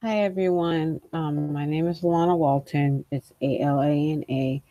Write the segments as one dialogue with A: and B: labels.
A: Hi everyone. My name is Lana Walton. It's ALANA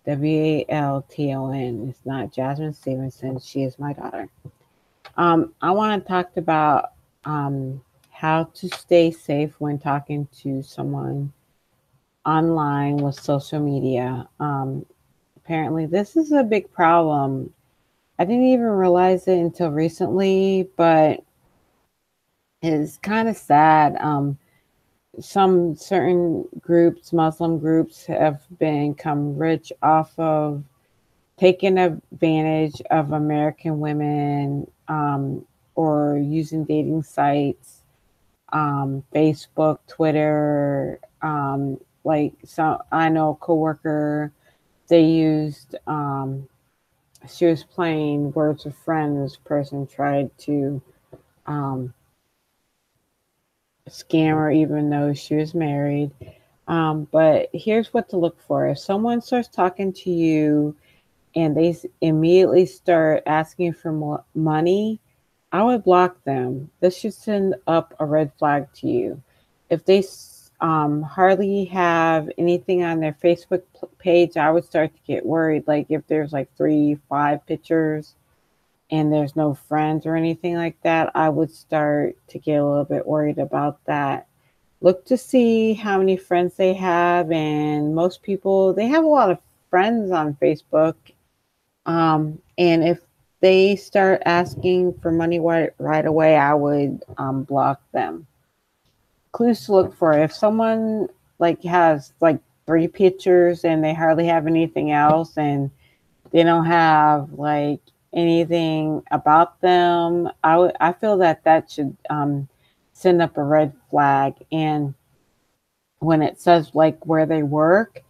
A: WALTON. It's not Jasmine Stevenson. She is my daughter. I want to talk about how to stay safe when talking to someone online with social media. Apparently, this is a big problem. I didn't even realize it until recently, but it's kind of sad. Some certain groups, Muslim groups, have become rich off of taking advantage of American women, or using dating sites, Facebook, Twitter. Like, so I know a coworker, they used, she was playing Words with Friends. This person tried to um, scam her even though she was married. But here's what to look for. If someone starts talking to you and they immediately start asking for more money, I would block them. This should send up a red flag to you. If they hardly have anything on their Facebook page, I would start to get worried. Like if there's like three, five pictures and there's no friends or anything like that, I would start to get a little bit worried about that. Look to see how many friends they have, and most people, they have a lot of friends on Facebook. And if they start asking for money right away, I would block them. Clues to look for: if someone like has like three pictures and they hardly have anything else, and they don't have like anything about them, I feel that that should send up a red flag. And when it says like where they work,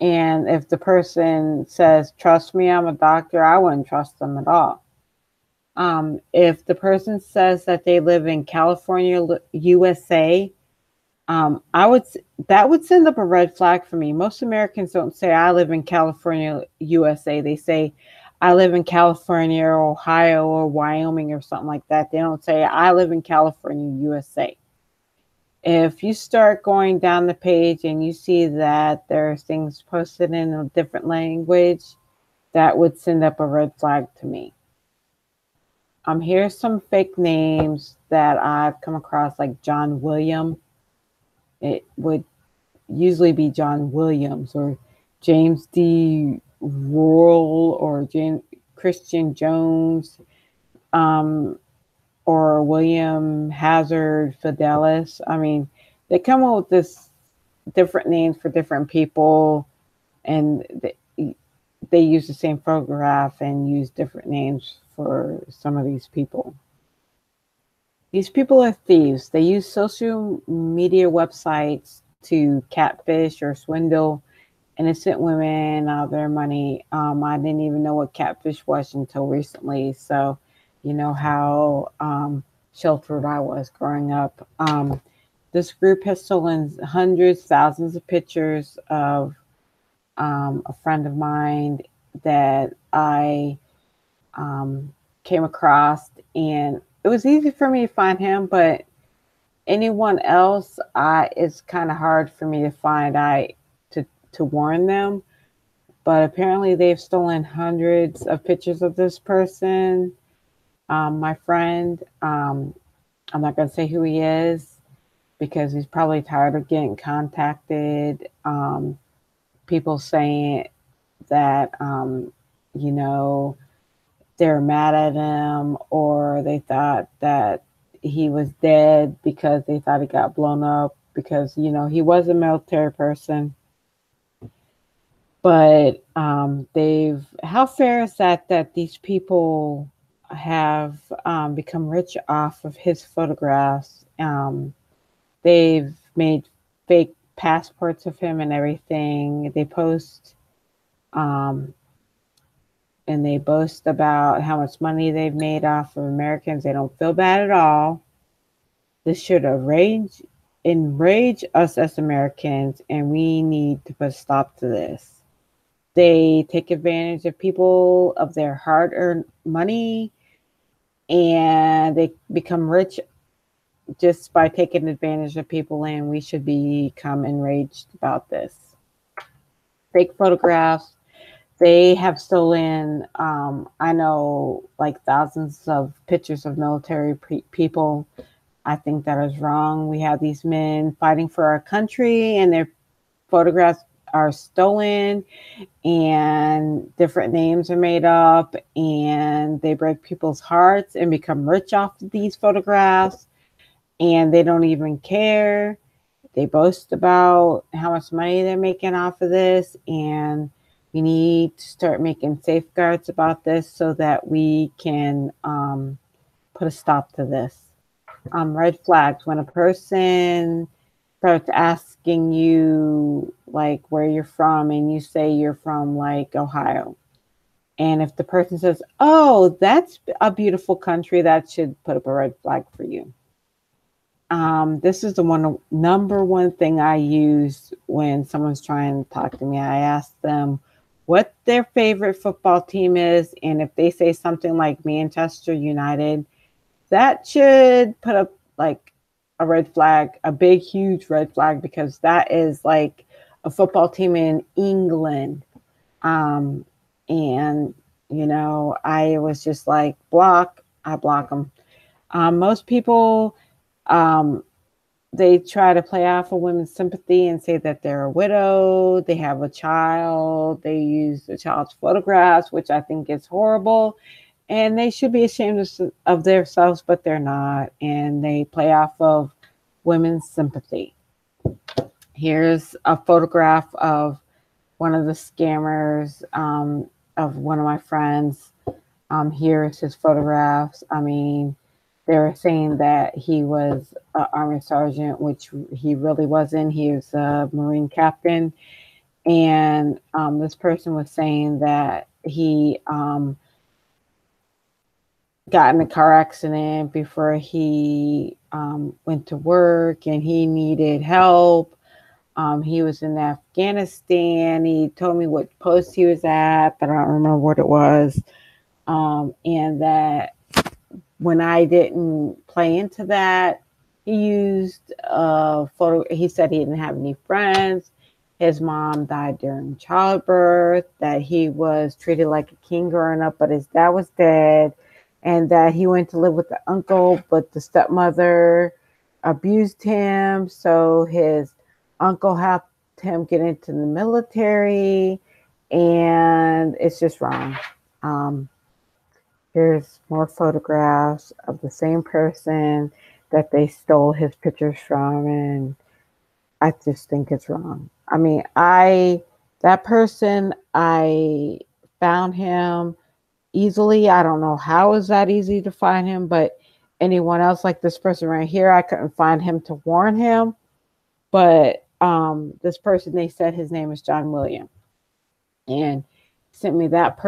A: and if the person says, "Trust me, I'm a doctor," I wouldn't trust them at all. If the person says that they live in California, USA, I would that would send up a red flag for me. Most Americans don't say I live in California, USA. They say I live in California or Ohio or Wyoming or something like that. They don't say I live in California, USA. If you start going down the page and you see that there's things posted in a different language, that would send up a red flag to me. Here's some fake names that I've come across, like John William. It would usually be John Williams or James D. Rural or Christian Jones, um, or William Hazard Fidelis. I mean, they come up with this different names for different people, and they use the same photograph and use different names for some of these people. These people are thieves. They use social media websites to catfish or swindle innocent women out of their money. I didn't even know what catfish was until recently. So, you know how sheltered I was growing up. This group has stolen hundreds, thousands of pictures of a friend of mine that I um, came across, and it was easy for me to find him, but anyone else, it's kind of hard for me to find. To warn them, but apparently they've stolen hundreds of pictures of this person. My friend, I'm not gonna say who he is because he's probably tired of getting contacted. People saying that you know they're mad at him, or they thought that he was dead because they thought he got blown up because he was a military person. But they've how fair is that these people have become rich off of his photographs? They've made fake passports of him and everything. They post um, and they boast about how much money they've made off of Americans. They don't feel bad at all. This should enrage us as Americans, and we need to put a stop to this. They take advantage of people of their hard earned money, and they become rich just by taking advantage of people, and we should become enraged about this. Fake photographs. They have stolen, I know, like thousands of pictures of military people. I think that is wrong. We have these men fighting for our country, and their photographs are stolen, and different names are made up, and they break people's hearts and become rich off of these photographs, and they don't even care. They boast about how much money they're making off of this, and we need to start making safeguards about this so that we can put a stop to this. Red flags: when a person starts asking you like where you're from, and you say you're from like Ohio, and if the person says, "Oh, that's a beautiful country," that should put up a red flag for you. This is the number one thing I use when someone's trying to talk to me. I ask them what their favorite football team is, and if they say something like Manchester United, that should put up like a red flag, a big, huge red flag, because that is like a football team in England. And I was just like, I block them. Most people, they try to play off of women's sympathy and say that they're a widow, they have a child, they use the child's photographs, which I think is horrible. And they should be ashamed of themselves, but they're not. And they play off of women's sympathy. Here's a photograph of one of the scammers, of one of my friends. Here's his photographs. I mean, they were saying that he was an Army sergeant, which he really wasn't. He was a Marine captain. And this person was saying that he got in a car accident before he went to work, and he needed help. He was in Afghanistan. He told me what post he was at, but I don't remember what it was. And that when I didn't play into that, he used a photo. He said he didn't have any friends. His mom died during childbirth, that he was treated like a king growing up, but his dad was dead, and that he went to live with the uncle, but the stepmother abused him. So his uncle helped him get into the military, and it's just wrong. Here's more photographs of the same person that they stole his pictures from, and I just think it's wrong. I mean, that person, I found him easily. I don't know how is that easy to find him, but anyone else like this person right here, I couldn't find him to warn him. But this person, they said his name is John William, and sent me that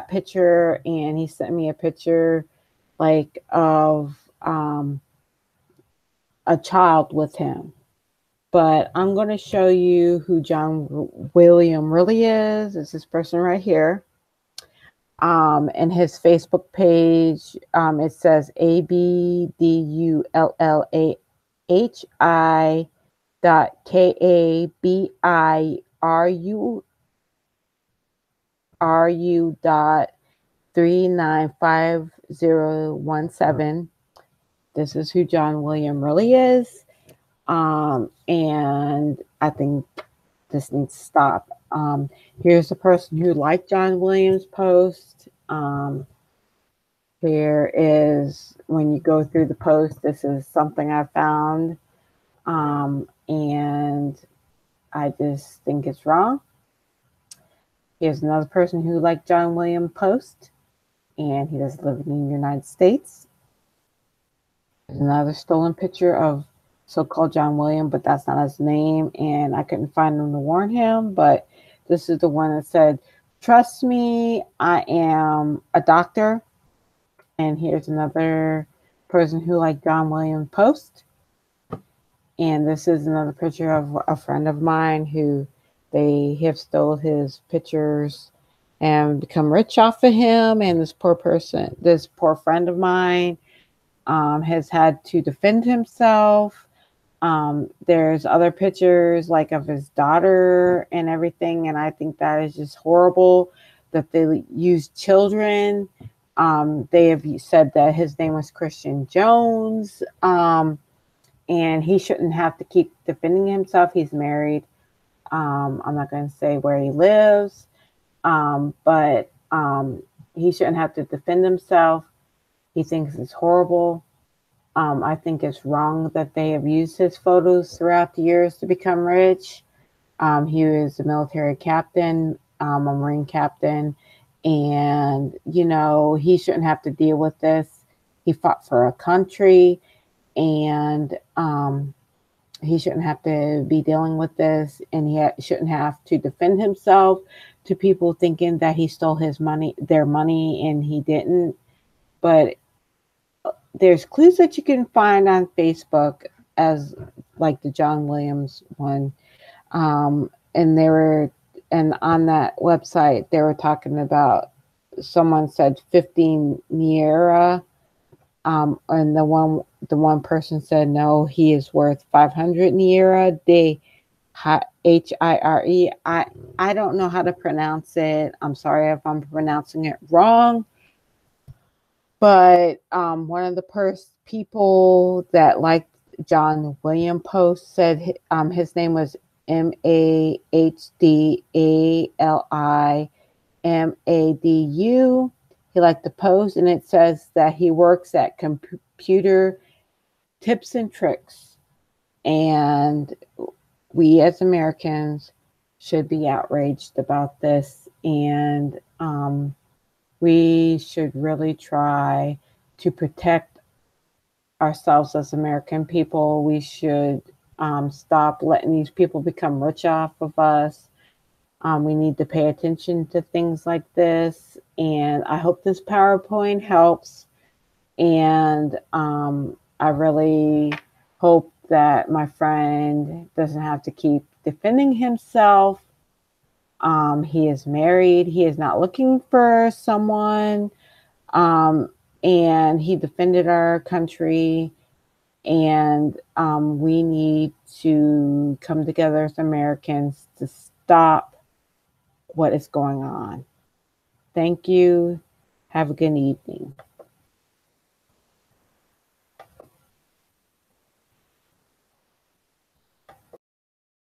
A: picture, and he sent me a picture like of a child with him. But I'm going to show you who John William really is. It's this person right here. And his Facebook page, it says ABDULLAHI.KABIRU.395017. This is who John William really is. And I think this needs to stop. Here's the person who liked John Williams' post. Here is, when you go through the post, this is something I found. And I just think it's wrong. Here's another person who liked John Williams' post, and he doesn't live in the United States. There's another stolen picture of so-called John William, but that's not his name, and I couldn't find him to warn him. But this is the one that said, "Trust me, I am a doctor." And here's another person who liked John Williams' post. And this is another picture of a friend of mine who they have stole his pictures and become rich off of him. And this poor friend of mine, has had to defend himself. There's other pictures like of his daughter and everything, and I think that is just horrible that they use children. They have said that his name was Christian Jones, and he shouldn't have to keep defending himself. He's married. I'm not going to say where he lives, but he shouldn't have to defend himself. He thinks it's horrible. I think it's wrong that they have used his photos throughout the years to become rich. He was a military captain, a Marine captain, and, you know, he shouldn't have to deal with this. He fought for a country, and he shouldn't have to be dealing with this, and he shouldn't have to defend himself to people thinking that he stole his money, their money, and he didn't. But there's clues that you can find on Facebook, as like the John Williams one, and they were, and on that website they were talking about, someone said 15 Niera, and the one person said no, he is worth 500 Niera de Hire. I don't know how to pronounce it. I'm sorry if I'm pronouncing it wrong. But one of the people that liked John William post said his name was MahdaliMadu. He liked the post, and it says that he works at Computer Tips and Tricks. And we as Americans should be outraged about this, and we should really try to protect ourselves as American people. We should stop letting these people become rich off of us. We need to pay attention to things like this. And I hope this PowerPoint helps. And I really hope that my friend doesn't have to keep defending himself. He is married. He is not looking for someone. And he defended our country. And we need to come together as Americans to stop what is going on. Thank you. Have a good evening.